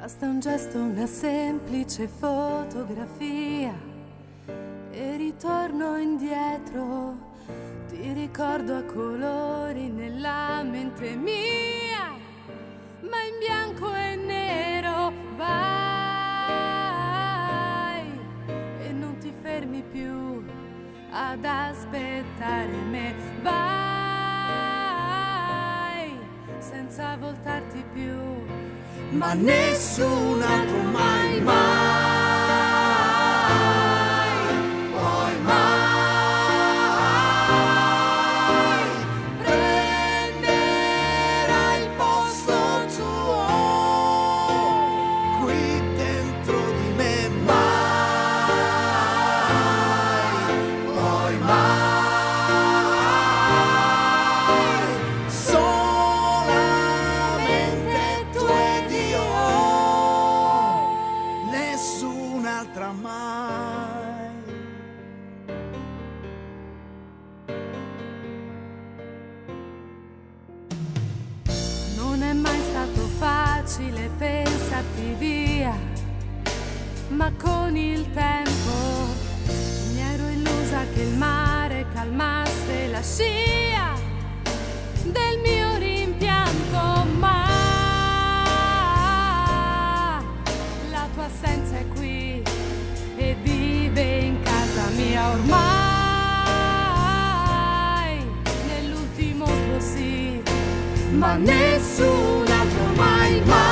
Basta un gesto, una semplice fotografia e ritorno indietro. Ti ricordo a colori nella mente mia, ma in bianco e nero. Vai e non ti fermi più ad aspettare me. Vai senza voltarti più, ma nessun altro mai, mai, poi mai prenderà il posto tuo qui dentro di me. Mai, poi mai, solamente tu ed io, nessun'altra mai. Non è mai stato facile pensarti via, ma con il tempo mi ero illusa che il mare calmasse la scia del mio rimpianto. Ma la tua assenza è qui e vive in casa mia ormai, nell'ultimo tuo sì, ma nessun altro mai, mai.